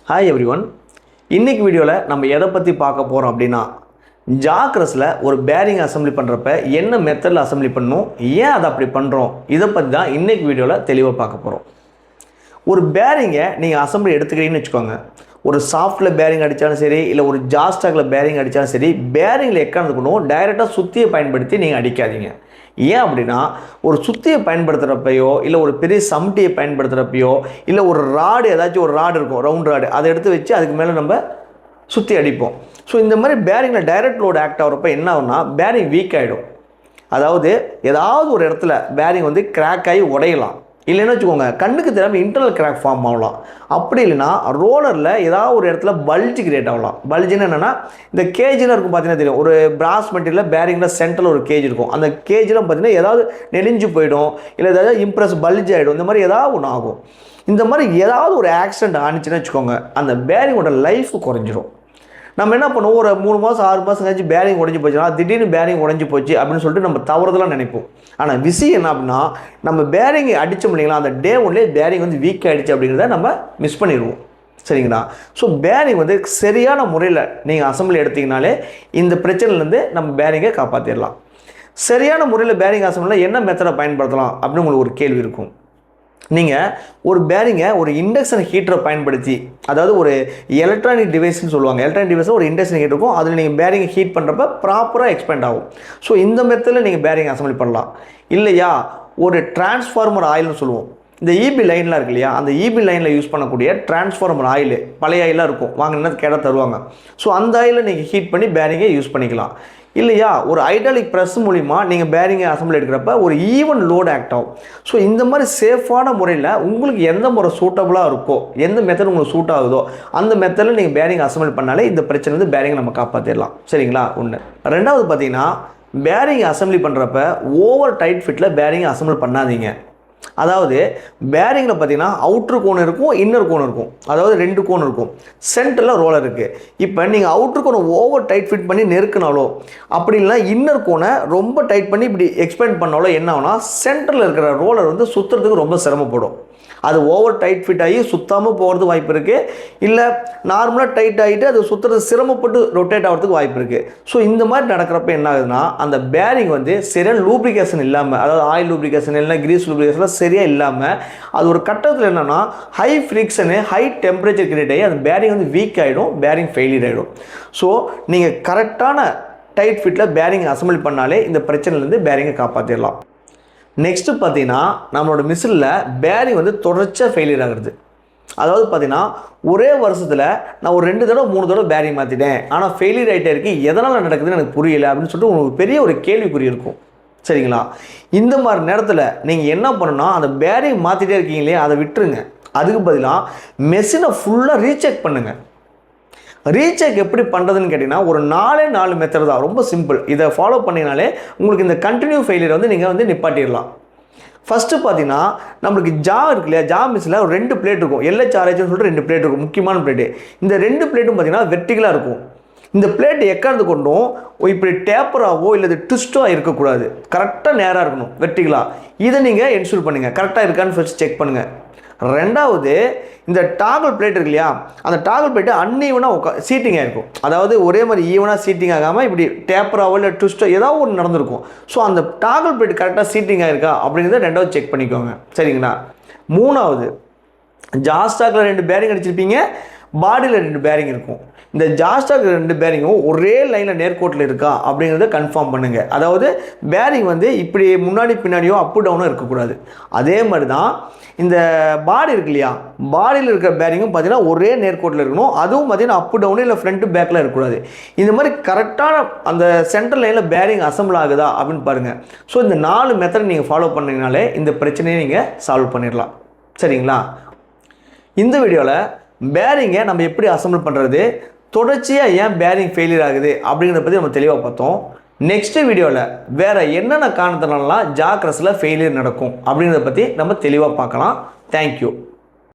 Hi everyone. இன்னைக்கு வீடியோவில் நம்ம எதை பற்றி பார்க்க போகிறோம் அப்படின்னா, ஜாக்ரஸில் ஒரு பேரிங் அசம்பிளி பண்ணுறப்ப என்ன மெத்தடில் அசம்பிளி பண்ணணும், ஏன் அதை அப்படி பண்ணுறோம், இதை பற்றி தான் இன்னைக்கு வீடியோவில் தெளிவாக பார்க்க போகிறோம். ஒரு பேரிங்கை நீங்கள் அசம்பிளி எடுத்துக்கிறீங்கன்னு வச்சுக்கோங்க. ஒரு சாஃப்ட்டில் பேரிங் அடித்தாலும் சரி, இல்லை ஒரு ஜாஸ்டாகில் பேரிங் அடித்தாலும் சரி, பேரிங்கில் எக்காந்துக்கணும் டைரெக்டாக சுத்தியை பயன்படுத்தி நீங்கள் அடிக்காதீங்க. ஏன் அப்படின்னா, ஒரு சுத்தியை பயன்படுத்துகிறப்பையோ இல்லை ஒரு பெரிய சம்டியை பயன்படுத்துகிறப்பையோ இல்லை ஒரு ராடு, ஏதாச்சும் ஒரு ராடு இருக்கும், ரவுண்ட் ராடு, அதை எடுத்து வச்சு அதுக்கு மேலே நம்ம சுற்றி அடிப்போம். ஸோ இந்த மாதிரி பேரிங்கில் டைரக்ட் லோடு ஆக்ட் ஆகிறப்ப என்ன ஆகும்னா, பேரிங் வீக் ஆகிடும். அதாவது ஏதாவது ஒரு இடத்துல பேரிங் வந்து கிராக் ஆகி உடையலாம். இல்லைன்னு வச்சுக்கோங்க, கண்ணுக்கு தெரியாமல் இன்டர்னல் கிராக் ஃபார்ம் ஆகலாம். அப்படி இல்லைன்னா ரோலரில் ஏதாவது ஒரு இடத்துல பல்ஜ் கிரியேட் ஆகலாம். பல்ஜுன்னு என்னென்னா, இந்த கேஜில் இருக்கும் பார்த்தீங்கன்னா தெரியும், ஒரு பிராஸ் மெட்டீரியலில் பேரிங்கில் சென்டரில் ஒரு கேஜ் இருக்கும். அந்த கேஜில் பார்த்தீங்கன்னா ஏதாவது நெளிஞ்சு போயிடும், இல்லை ஏதாவது இம்ப்ரெஸ் பல்ஜ் ஆகிடும். இந்த மாதிரி ஏதாவது ஒன்று ஆகும். இந்த மாதிரி ஏதாவது ஒரு ஆக்சிடென்ட் ஆனிச்சுன்னு வச்சுக்கோங்க, அந்த பேரிங்கோட லைஃப் குறைஞ்சிரும். நம்ம என்ன பண்ணுவோம், ஒரு 3 மாதம் 6 மாதம் கழிச்சு பேரிங் உடஞ்சி போச்சுன்னா திடீர்னு பேரிங் உடஞ்சி போச்சு அப்படின்னு சொல்லிட்டு நம்ம தவறுதலாக நினைப்போம். ஆனால் விஷயம் என்ன அப்படின்னா, நம்ம பேரிங் அடித்தோம் இல்லைங்களா, அந்த டே ஒன்லேயே பேரிங் வந்து வீக் ஆகிடுச்சு அப்படிங்கிறத நம்ம மிஸ் பண்ணிடுவோம். சரிங்களா? ஸோ பேரிங் வந்து சரியான முறையில் நீங்கள் அசம்பிளி எடுத்திங்கனாலே இந்த பிரச்சனைலேருந்து நம்ம பேரிங்கை காப்பாற்றிடலாம். சரியான முறையில் பேரிங் அசம்பிளில் என்ன மெத்தடை பயன்படுத்தலாம் அப்படின்னு உங்களுக்கு ஒரு கேள்வி இருக்கும். நீங்கள் ஒரு பேரிங்கை ஒரு இண்டக்ஷன் ஹீட்டரை பயன்படுத்தி, அதாவது ஒரு எலக்ட்ரானிக் டிவைஸ்ன்னு சொல்லுவாங்க, எலக்ட்ரானிக் டிவைஸில் ஒரு இண்டக்ஷன் ஹீட் இருக்கும், அதில் நீங்கள் பேரிங்கை ஹீட் பண்ணுறப்ப ப்ராப்பராக எக்ஸ்பேண்ட் ஆகும். ஸோ இந்த மெத்தடில் நீங்கள் பேரிங் அசம்பிளி பண்ணலாம். இல்லையா, ஒரு டிரான்ஸ்ஃபார்மர் ஆயில்னு சொல்லுவோம். இந்த இபி லைன்லாம் இருக்கு இல்லையா, அந்த இபி லைனில் யூஸ் பண்ணக்கூடிய டிரான்ஸ்ஃபார்மர் ஆயில், பழைய ஆயிலாக இருக்கும், வாங்கினா கேட தருவாங்க. ஸோ அந்த ஆயிலை நீங்கள் ஹீட் பண்ணி பேரிங்கை யூஸ் பண்ணிக்கலாம். இல்லையா, ஒரு ஹைட்ராலிக் ப்ரெஸ் மூலிமா நீங்கள் பேரிங்கை அசம்பிளி எடுக்கிறப்ப ஒரு ஈவன் லோடு ஆக்ட் ஆகும். ஸோ இந்த மாதிரி சேஃபான முறையில் உங்களுக்கு எந்த முறை சூட்டபுளாக இருக்கோ, எந்த மெத்தட் உங்களுக்கு சூட் ஆகுதோ அந்த மெத்தடில் நீங்கள் பேரிங் அசம்பிளி பண்ணாலே இந்த பிரச்சனை வந்து பேரிங்கை நம்ம காப்பாற்றிடலாம். சரிங்களா? ஒன்று. ரெண்டாவது பார்த்தீங்கன்னா, பேரிங் அசம்பிளி பண்ணுறப்ப ஓவர் டைட் ஃபிட்டில் பேரிங்கை அசம்பிளி பண்ணாதீங்க. அதாவது பேரிங்கில் பார்த்தீங்கன்னா அவுட்ரு கோன் இருக்கும், இன்னர் கோன் இருக்கும். அதாவது 2 கோன் இருக்கும், சென்டரில் ரோலர் இருக்குது. இப்போ நீங்கள் அவுட்ரு கோனை ஓவர் டைட் ஃபிட் பண்ணி நெருக்கினாலோ, அப்படி இல்லைனா இன்னர் கோனை ரொம்ப டைட் பண்ணி இப்படி எக்ஸ்பேண்ட் பண்ணாலோ என்ன ஆகுனா, சென்டரில் இருக்கிற ரோலர் வந்து சுற்றுறதுக்கு ரொம்ப சிரமப்படும். அது ஓவர் டைட் ஃபிட் ஆகி சுத்தாமல் போகிறதுக்கு வாய்ப்பு இருக்குது. இல்லை நார்மலாக டைட் ஆகிட்டு அது சுற்றுறது சிரமப்பட்டு ரொட்டேட் ஆகிறதுக்கு வாய்ப்பு இருக்குது. ஸோ இந்த மாதிரி நடக்கிறப்ப என்ன ஆகுதுன்னா, அந்த பேரிங் வந்து சரியான லூப்ரிகேஷன் இல்லாமல், அதாவது ஆயில் லூப்ரிகேஷன் இல்லை, கிரீஸ் லூப்ரிகேஷன்லாம் சரியாக இல்லாமல், அது ஒரு கட்டத்தில் என்னென்னா ஹை ஃப்ரிக்ஷனு, ஹை டெம்பரேச்சர் கிரியேட் ஆகி அந்த பேரிங் வந்து வீக் ஆகிடும், பேரிங் ஃபெயிலியர் ஆகிடும். ஸோ நீங்கள் கரெக்டான டைட் ஃபிட்டில் பேரிங் அசம்பிளி பண்ணாலே இந்த பிரச்சனைலேருந்து பேரிங்கை காப்பாற்றிடலாம். நெக்ஸ்ட்டு பார்த்தீங்கன்னா, நம்மளோட மிஷினில் பேரிங் வந்து தொடர்ச்சியாக ஃபெயிலியர் ஆகுறது. அதாவது பார்த்தீங்கன்னா, ஒரே வருஷத்தில் நான் ஒரு 2 தடவை 3 தடவை பேரிங் மாற்றிட்டேன், ஆனால் ஃபெயிலியர் ஆகிட்டே இருக்குது, எதனால் நடக்குதுன்னு எனக்கு புரியலை அப்படின்னு சொல்லிட்டு உங்களுக்கு பெரிய ஒரு கேள்விக்குறி இருக்கும். சரிங்களா? இந்த மாதிரி நேரத்தில் நீங்கள் என்ன பண்ணணும்னா, அந்த பேரிங் மாற்றிட்டே இருக்கீங்களே அதை விட்டுருங்க. அதுக்கு பதிலாக மெஷினை ஃபுல்லாக ரீசெக் பண்ணுங்கள். ரீசெக் எப்படி பண்ணுறதுன்னு கேட்டிங்கன்னா, ஒரு 4 மெத்தட் தான், ரொம்ப சிம்பிள். இதை ஃபாலோ பண்ணினாலே உங்களுக்கு இந்த கண்டினியூ ஃபெயிலியர் வந்து நீங்கள் வந்து நிப்பாட்டிடலாம். ஃபஸ்ட்டு பார்த்தீங்கன்னா, நம்மளுக்கு ஜா இருக்கு இல்லையா, ஜா மிஷினில் ஒரு 2 பிளேட் இருக்கும், LHRHன்னு சொல்லிட்டு 2 பிளேட் இருக்கும், முக்கியமான பிளேட்டு. இந்த 2 பிளேட்டும் பார்த்தீங்கன்னா வெர்டிகலாக இருக்கும். இந்த பிளேட் எக்காந்து கொண்டும் இப்படி டேப்பராகவோ இல்லை ட்விஸ்ட்டோ இருக்கக்கூடாது, கரெக்டாக நேராக இருக்கணும், வெர்டிகலாக. இதை நீங்கள் என்ஷூர் பண்ணுங்கள், கரெக்டாக இருக்கான்னு ஃபஸ்ட் செக் பண்ணுங்கள். ரெண்டாவது, இந்த டாகல் பிளேட் இருக்கு இல்லையா, அந்த டாகல் பிளேட்டு அன்ஈவனாக சீட்டிங்காக இருக்கும். அதாவது ஒரே மாதிரி ஈவனாக சீட்டிங் ஆகாமல் இப்படி டேப்பராகவோ இல்லை ட்விஸ்ட்டோ ஏதாவது ஒன்று நடந்திருக்கும். ஸோ அந்த டாகல் பிளேட் கரெக்டாக சீட்டிங் ஆகிருக்கா அப்படிங்கிறத ரெண்டாவது செக் பண்ணிக்கோங்க. சரிங்களா? மூணாவது, ஜாஸ்டாக்கில் 2 பேரிங் அடிச்சிருப்பீங்க, பாடியில் 2 பேரிங் இருக்கும். இந்த ஜாஸ்டாக் 2 பேரிங்கும் ஒரே லைனில் நேர்கோட்டில் இருக்கா அப்படிங்கிறத கன்ஃபார்ம் பண்ணுங்கள். அதாவது பேரிங் வந்து இப்படி முன்னாடி பின்னாடியோ அப்பு டவுனோ இருக்கக்கூடாது. அதே மாதிரி தான் இந்த பாடி இருக்கு இல்லையா, பாடியில் இருக்கிற பேரிங்கும் பார்த்தீங்கன்னா ஒரே நேர்கோட்டில் இருக்கணும். அதுவும் பார்த்தீங்கன்னா அப்பு டவுனு இல்லை ஃப்ரண்ட்டு பேக்கில் இருக்கக்கூடாது. இந்த மாதிரி கரெக்டான அந்த சென்ட்ரல் லைனில் பேரிங் அசம்பிள் ஆகுதா அப்படின்னு பாருங்கள். ஸோ இந்த 4 மெத்தட் நீங்கள் ஃபாலோ பண்ணிங்கனாலே இந்த பிரச்சனையை நீங்கள் சால்வ் பண்ணிடலாம். சரிங்களா? இந்த வீடியோவில் பேரிங்கை நம்ம எப்படி அசம்பிள் பண்ணுறது, தொடர்ச்சியாக ஏன் பேரிங் ஃபெயிலியர் ஆகுது அப்படிங்கிறத பற்றி நம்ம தெளிவாக பார்த்தோம். நெக்ஸ்ட் வீடியோவில் வேறு என்னென்ன காரணத்தினாலாம் ஜாக்ரஸில் ஃபெயிலியர் நடக்கும் அப்படிங்கிறத பற்றி நம்ம தெளிவாக பார்க்கலாம். தேங்க்யூ.